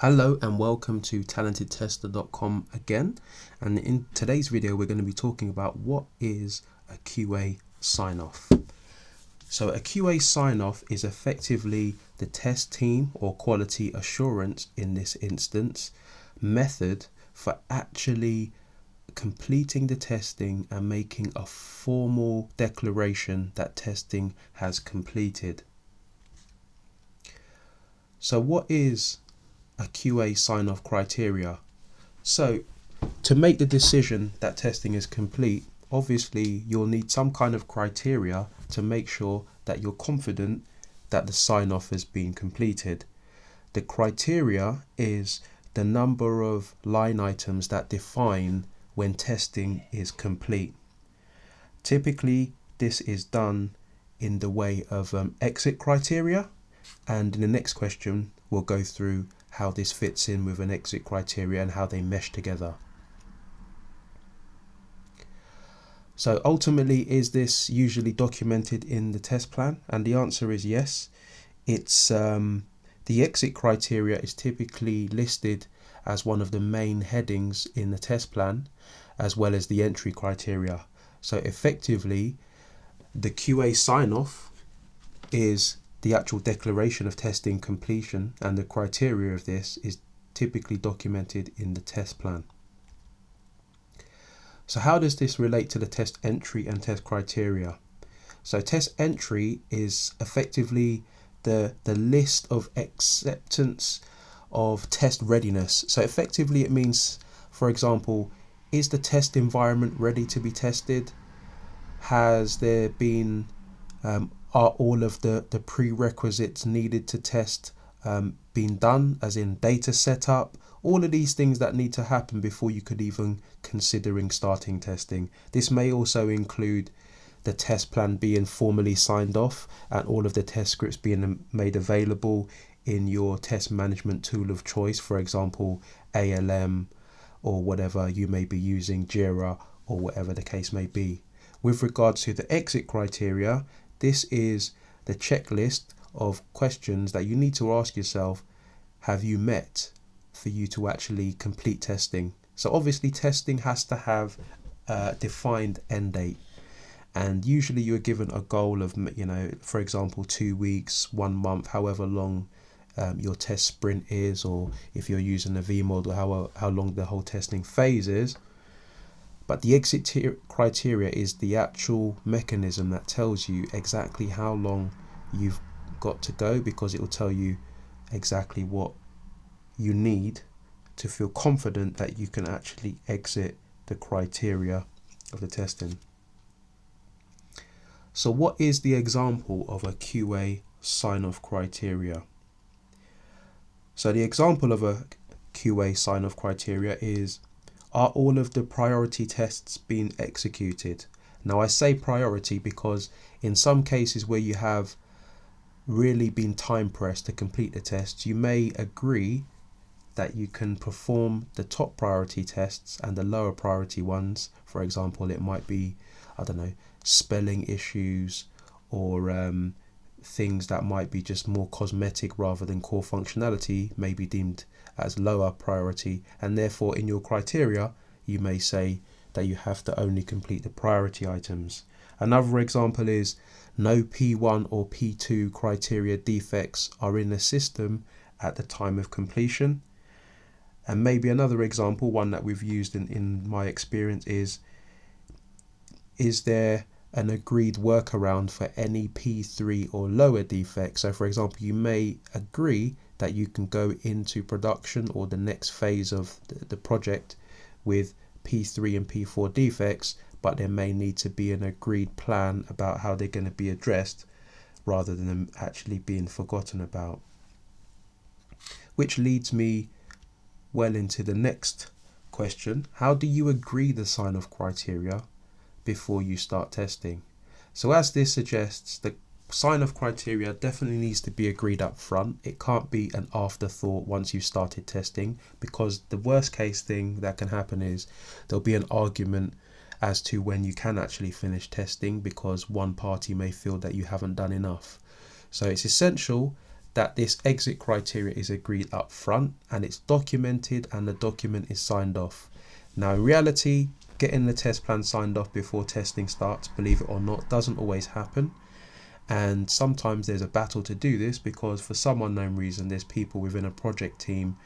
Hello and welcome to talentedtester.com again, and in today's video we're going to be talking about what is a QA sign-off. So a QA sign-off is effectively the test team or quality assurance in this instance method for actually completing the testing and making a formal declaration that testing has completed. So what is a QA sign-off criteria? So to make the decision that testing is complete, obviously you'll need some kind of criteria to make sure that you're confident that the sign-off has been completed. The criteria is the number of line items that define when testing is complete. Typically this is done in the way of exit criteria, and in the next question we'll go through how this fits in with an exit criteria and how they mesh together. So ultimately, is this usually documented in the test plan? And the answer is yes. It's the exit criteria is typically listed as one of the main headings in the test plan, as well as the entry criteria. So effectively, the QA sign-off is the actual declaration of testing completion, and the criteria of this is typically documented in the test plan. So how does this relate to the test entry and test criteria? So test entry is effectively the list of acceptance of test readiness. So effectively it means, for example, is the test environment ready to be tested? Has there been are all of the prerequisites needed to test been done, as in data setup, all of these things that need to happen before you could even considering starting testing. This may also include the test plan being formally signed off and all of the test scripts being made available in your test management tool of choice, for example ALM or whatever you may be using, Jira or whatever the case may be. With regards to the exit criteria, this is the checklist of questions that you need to ask yourself, have you met, for you to actually complete testing. So obviously testing has to have a defined end date, and usually you're given a goal of, for example 2 weeks, 1 month, however long your test sprint is, or if you're using a V model, how long the whole testing phase is. But the exit criteria is the actual mechanism that tells you exactly how long you've got to go, because it will tell you exactly what you need to feel confident that you can actually exit the criteria of the testing. So what is the example of a QA sign-off criteria? So the example of a QA sign-off criteria is, are all of the priority tests being executed? Now I say priority because in some cases where you have really been time pressed to complete the tests, you may agree that you can perform the top priority tests and the lower priority ones. For example, it might be, spelling issues or things that might be just more cosmetic rather than core functionality may be deemed as lower priority, and therefore in your criteria you may say that you have to only complete the priority items. Another example is, no P1 or P2 criteria defects are in the system at the time of completion. And maybe another example, one that we've used in my experience, is there an agreed workaround for any P3 or lower defects? So for example, you may agree that you can go into production or the next phase of the project with P3 and P4 defects, but there may need to be an agreed plan about how they're going to be addressed rather than them actually being forgotten about. Which leads me well into the next question. How do you agree the sign-off criteria before you start testing? So as this suggests, the sign-off criteria definitely needs to be agreed up front. It can't be an afterthought once you've started testing, because the worst case thing that can happen is there'll be an argument as to when you can actually finish testing because one party may feel that you haven't done enough. So it's essential that this exit criteria is agreed up front and it's documented and the document is signed off. Now in reality, getting the test plan signed off before testing starts, believe it or not, doesn't always happen. And sometimes there's a battle to do this because for some unknown reason there's people within a project team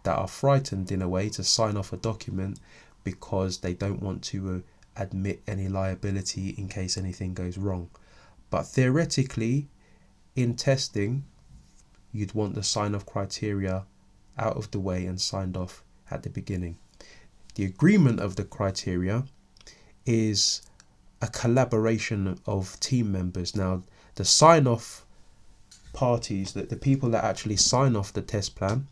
that are frightened in a way to sign off a document because they don't want to admit any liability in case anything goes wrong. But theoretically, in testing, you'd want the sign-off criteria out of the way and signed off at the beginning. The agreement of the criteria is a collaboration of team members. Now, the sign-off parties, that the people that actually sign off the test plan,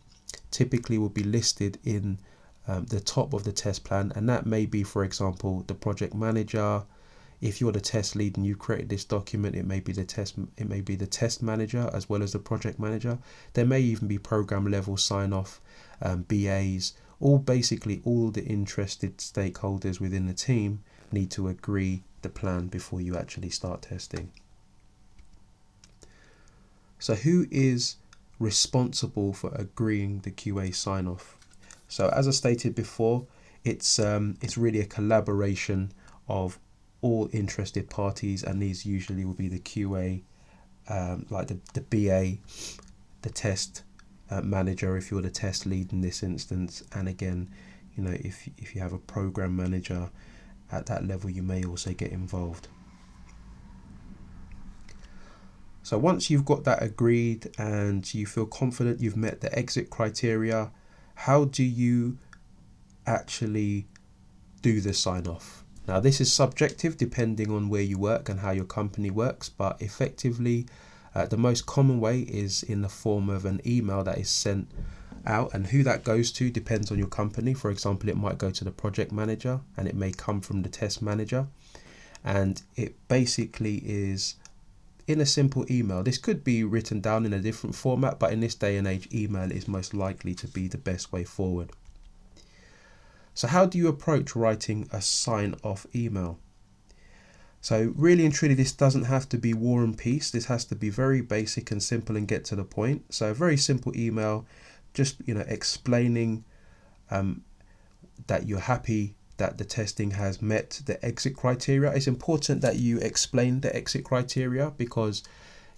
typically will be listed in the top of the test plan, and that may be, for example, the project manager. If you're the test lead and you created this document, it may be the test manager as well as the project manager. There may even be program level sign off, BAs, basically all the interested stakeholders within the team need to agree the plan before you actually start testing. So who is responsible for agreeing the QA sign off? So as I stated before, it's really a collaboration of all interested parties, and these usually will be the QA, like the BA, the test manager if you're the test lead in this instance, and again, if you have a program manager at that level, you may also get involved. So once you've got that agreed and you feel confident you've met the exit criteria, how do you actually do the sign off? Now this is subjective depending on where you work and how your company works, but effectively the most common way is in the form of an email that is sent out, and who that goes to depends on your company. For example, it might go to the project manager and it may come from the test manager, and it basically is in a simple email. This could be written down in a different format, but in this day and age, email is most likely to be the best way forward. So how do you approach writing a sign-off email? So really and truly, this doesn't have to be war and peace. This has to be very basic and simple and get to the point. So a very simple email, just explaining that you're happy that the testing has met the exit criteria. It's important that you explain the exit criteria because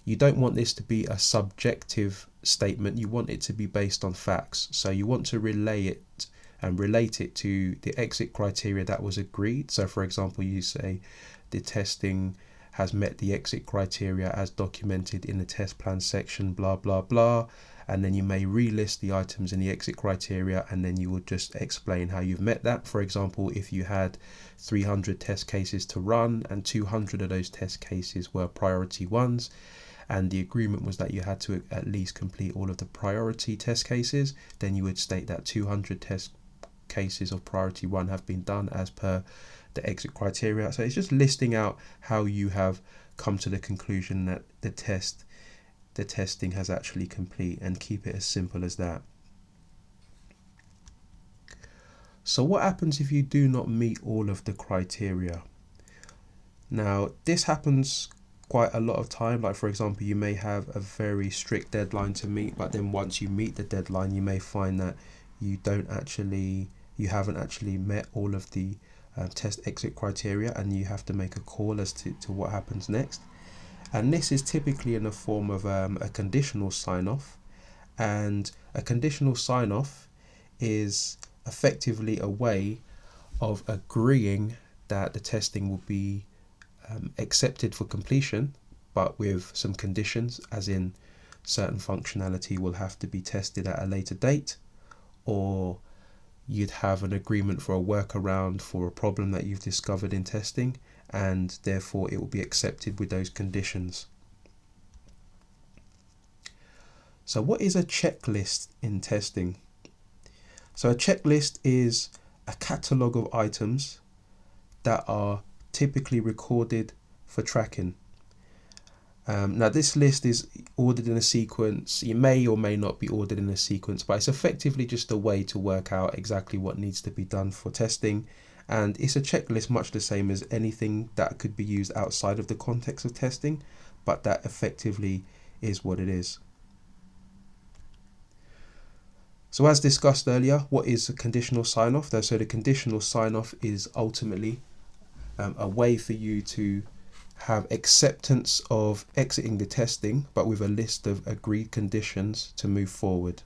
you don't want this to be a subjective statement. You want it to be based on facts. So you want to relay it and relate it to the exit criteria that was agreed. So for example, you say the testing has met the exit criteria as documented in the test plan section, blah, blah, blah. And then you may relist the items in the exit criteria, and then you would just explain how you've met that. For example, if you had 300 test cases to run and 200 of those test cases were priority ones, and the agreement was that you had to at least complete all of the priority test cases, then you would state that 200 test cases of priority one have been done as per the exit criteria. So it's just listing out how you have come to the conclusion that the testing has actually complete, and keep it as simple as that. So what happens if you do not meet all of the criteria? Now this happens quite a lot of time. Like for example, you may have a very strict deadline to meet, but then once you meet the deadline, you may find that you haven't actually met all of the test exit criteria, and you have to make a call as to what happens next. And this is typically in the form of a conditional sign-off, and a conditional sign-off is effectively a way of agreeing that the testing will be accepted for completion, but with some conditions, as in certain functionality will have to be tested at a later date, or you'd have an agreement for a workaround for a problem that you've discovered in testing, and therefore it will be accepted with those conditions. So what is a checklist in testing? So a checklist is a catalogue of items that are typically recorded for tracking. Now this list is ordered in a sequence. You may or may not be ordered in a sequence, but it's effectively just a way to work out exactly what needs to be done for testing. And it's a checklist much the same as anything that could be used outside of the context of testing, but that effectively is what it is. So as discussed earlier, what is a conditional sign-off? So the conditional sign-off is ultimately a way for you to have acceptance of exiting the testing, but with a list of agreed conditions to move forward.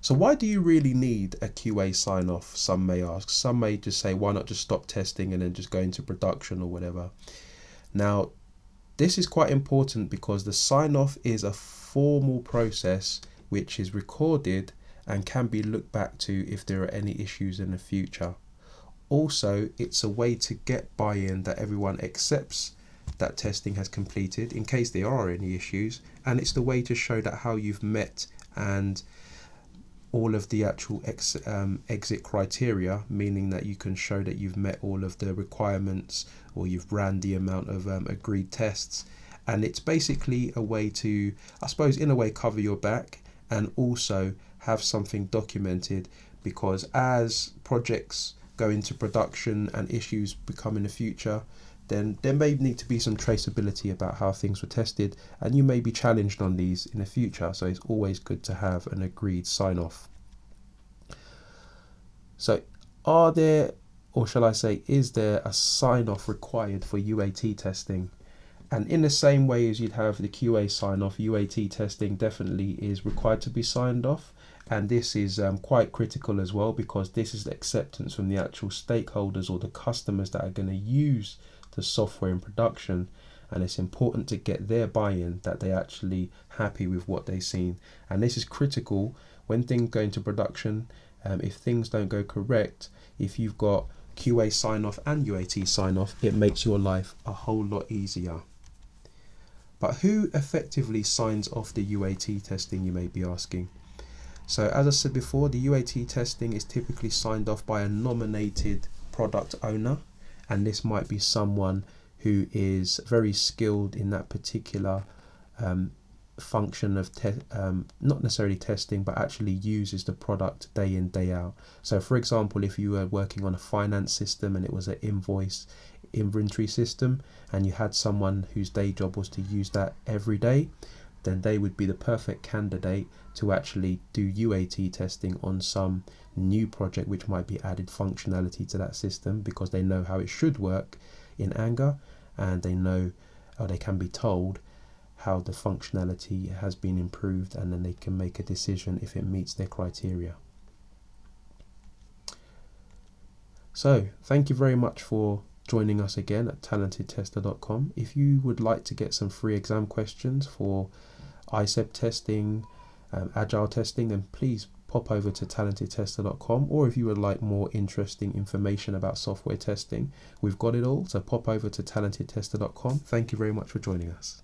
So why do you really need a QA sign-off? Some may ask. Some may just say, why not just stop testing and then just go into production or whatever? Now, this is quite important because the sign-off is a formal process which is recorded and can be looked back to if there are any issues in the future. Also, it's a way to get buy-in that everyone accepts that testing has completed in case there are any issues, and it's the way to show that how you've met and all of the actual exit criteria, meaning that you can show that you've met all of the requirements or you've ran the amount of agreed tests. And it's basically a way to, I suppose, in a way cover your back and also have something documented, because as projects go into production and issues become in the future, then there may need to be some traceability about how things were tested, and you may be challenged on these in the future, so it's always good to have an agreed sign-off. So are there, or shall I say, is there a sign-off required for UAT testing? And in the same way as you'd have the QA sign-off, UAT testing definitely is required to be signed off. And this is quite critical as well, because this is the acceptance from the actual stakeholders or the customers that are going to use the software in production. And it's important to get their buy-in that they're actually happy with what they've seen. And this is critical when things go into production. If things don't go correct, if you've got QA sign-off and UAT sign-off, it makes your life a whole lot easier. But who effectively signs off the UAT testing, you may be asking? So as I said before, the UAT testing is typically signed off by a nominated product owner, and this might be someone who is very skilled in that particular function of not necessarily testing, but actually uses the product day in, day out. So for example, if you were working on a finance system and it was an inventory system, and you had someone whose day job was to use that every day, then they would be the perfect candidate to actually do UAT testing on some new project which might be added functionality to that system, because they know how it should work in anger, and they know, or they can be told how the functionality has been improved, and then they can make a decision if it meets their criteria. So thank you very much for joining us again at talentedtester.com. If you would like to get some free exam questions for ICEP testing, agile testing, then please pop over to talentedtester.com. Or if you would like more interesting information about software testing, we've got it all, so pop over to talentedtester.com. Thank you very much for joining us.